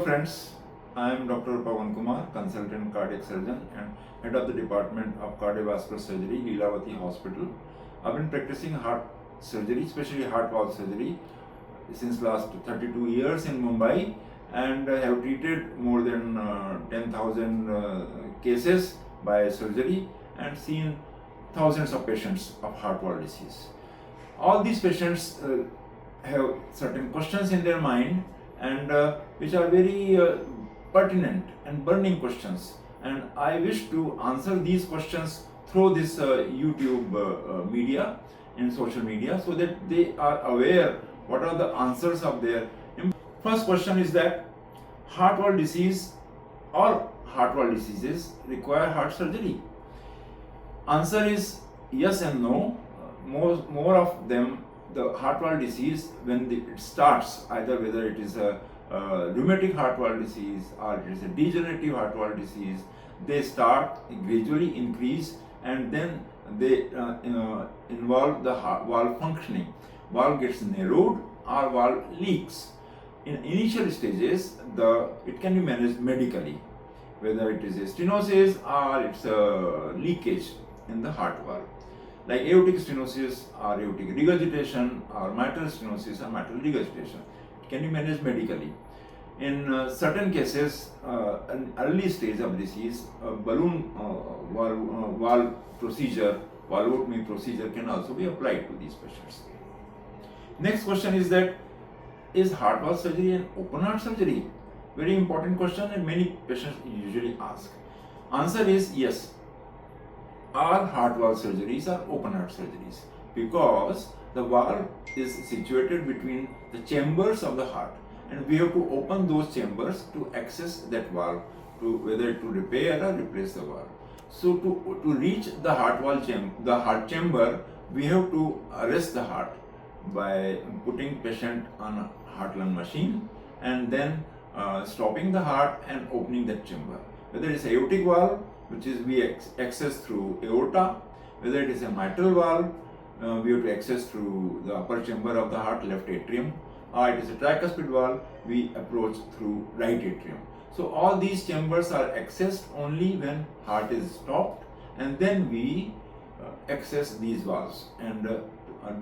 friends, I am Dr. Pavan Kumar, consultant cardiac surgeon and head of the department of cardiovascular surgery, Lilavati Hospital. I've been practicing heart surgery, especially heart valve surgery, since last 32 years in Mumbai, and have treated more than 10,000 cases by surgery and seen thousands of patients of heart valve disease. All these patients have certain questions in their mind and which are very pertinent and burning questions, and I wish to answer these questions through this YouTube media and social media, so that they are aware what are the answers of their. First question is that heart valve disease or heart valve diseases require heart surgery. Answer is yes and no. More of them, the heart valve disease, when it starts, either whether it is a rheumatic heart valve disease or it is a degenerative heart valve disease, they start gradually increase and then they involve the heart valve functioning. Valve gets narrowed or valve leaks. In initial stages, it can be managed medically, whether it is a stenosis or it's a leakage in the heart valve, like aortic stenosis or aortic regurgitation or mitral stenosis or mitral regurgitation. It can be managed medically. In certain cases, an early stage of disease, a balloon valve procedure, valvotomy procedure can also be applied to these patients. Next question is that, is heart valve surgery an open heart surgery? Very important question, and many patients usually ask. Answer is yes. All heart valve surgeries are open heart surgeries because the valve is situated between the chambers of the heart, and we have to open those chambers to access that valve, to whether to repair or replace the valve. So to reach the heart chamber, we have to arrest the heart by putting patient on a heart-lung machine and then stopping the heart and opening that chamber. Whether it's aortic valve, which is we access through aorta, whether it is a mitral valve, we have to access through the upper chamber of the heart, left atrium, or it is a tricuspid valve, we approach through right atrium. So all these chambers are accessed only when heart is stopped, and then we access these valves and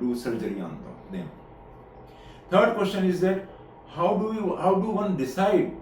do surgery on them. Third question is that how do one decide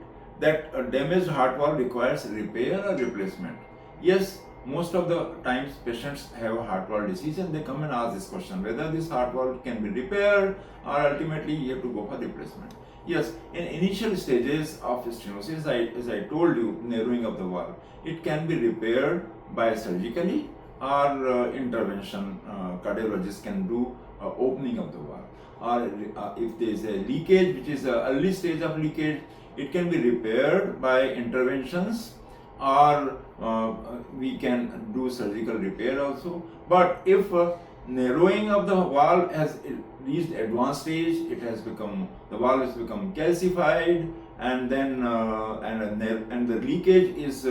that a damaged heart valve requires repair or replacement? Yes, most of the times patients have heart valve disease and they come and ask this question, whether this heart valve can be repaired or ultimately you have to go for replacement. Yes, in initial stages of stenosis, as I told you, narrowing of the valve, it can be repaired by surgically or intervention. Cardiologist can do opening of the valve. Or if there is a leakage, which is an early stage of leakage, it can be repaired by interventions, or we can do surgical repair also. But if narrowing of the valve has reached advanced stage, the valve has become calcified, and then and the leakage is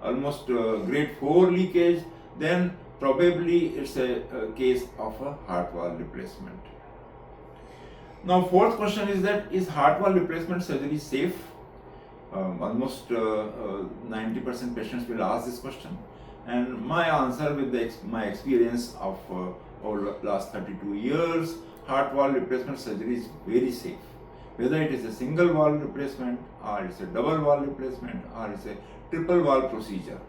almost grade 4 leakage, then probably it's a case of a heart valve replacement. Now, fourth question is that, is heart valve replacement surgery safe? Almost 90% patients will ask this question, and my answer with my experience of over the last 32 years, heart valve replacement surgery is very safe. Whether it is a single valve replacement or it's a double valve replacement or it's a triple valve procedure.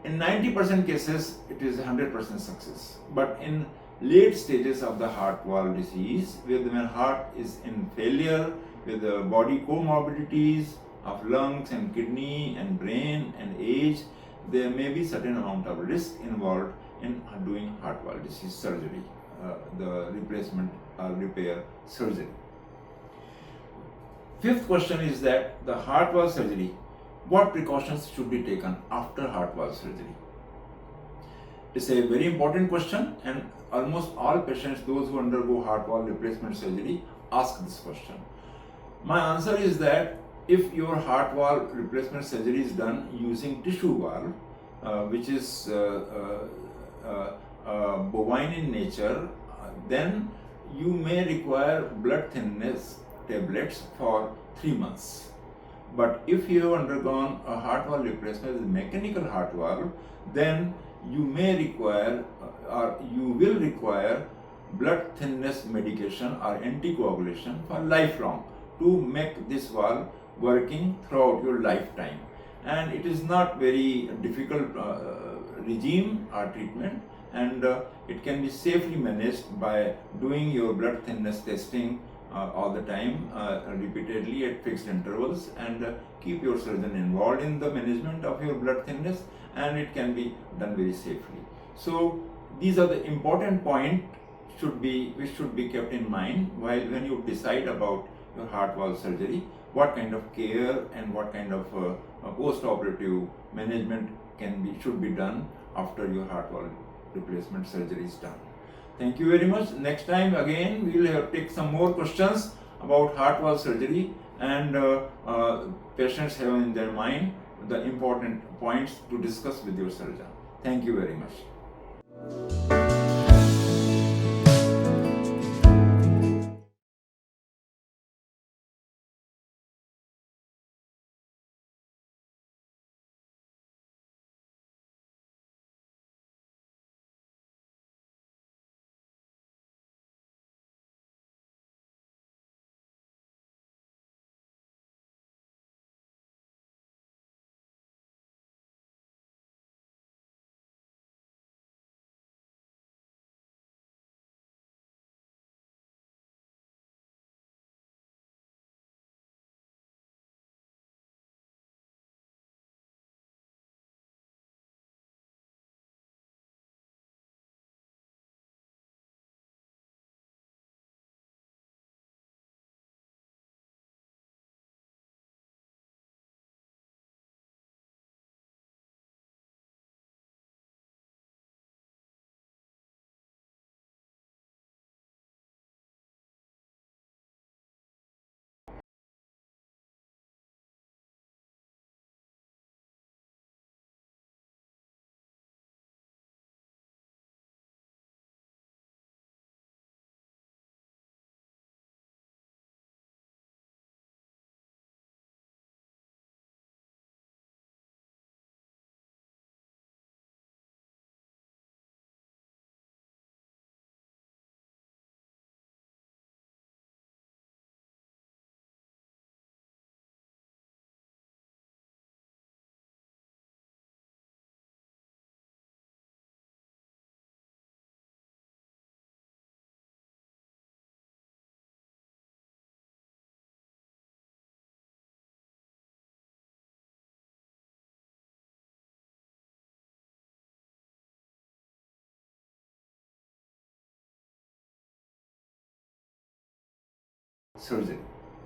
In 90% cases, it is 100% success. But in late stages of the heart valve disease, when heart is in failure, with the body comorbidities of lungs and kidney and brain and age, there may be certain amount of risk involved in doing heart valve disease surgery, the replacement or repair surgery. Fifth question is that the heart valve surgery, what precautions should be taken after heart valve surgery? It's a very important question, and almost all patients, those who undergo heart valve replacement surgery, ask this question. My answer is that if your heart valve replacement surgery is done using tissue valve, which is bovine in nature, then you may require blood thinness tablets for 3 months. But if you have undergone a heart valve replacement with mechanical heart valve, then you may require or you will require blood thinness medication or anticoagulation for lifelong to make this valve working throughout your lifetime. And it is not very difficult regime or treatment, and it can be safely managed by doing your blood thinness testing all the time, repeatedly at fixed intervals, and keep your surgeon involved in the management of your blood thinness, and it can be done very safely. So these are the important points which should be kept in mind while when you decide about your heart valve surgery, what kind of care and what kind of post-operative management should be done after your heart valve replacement surgery is done. Thank you very much. Next time again we will take some more questions about heart valve surgery, and patients have in their mind the important points to discuss with your surgeon. Thank you very much. Surgery.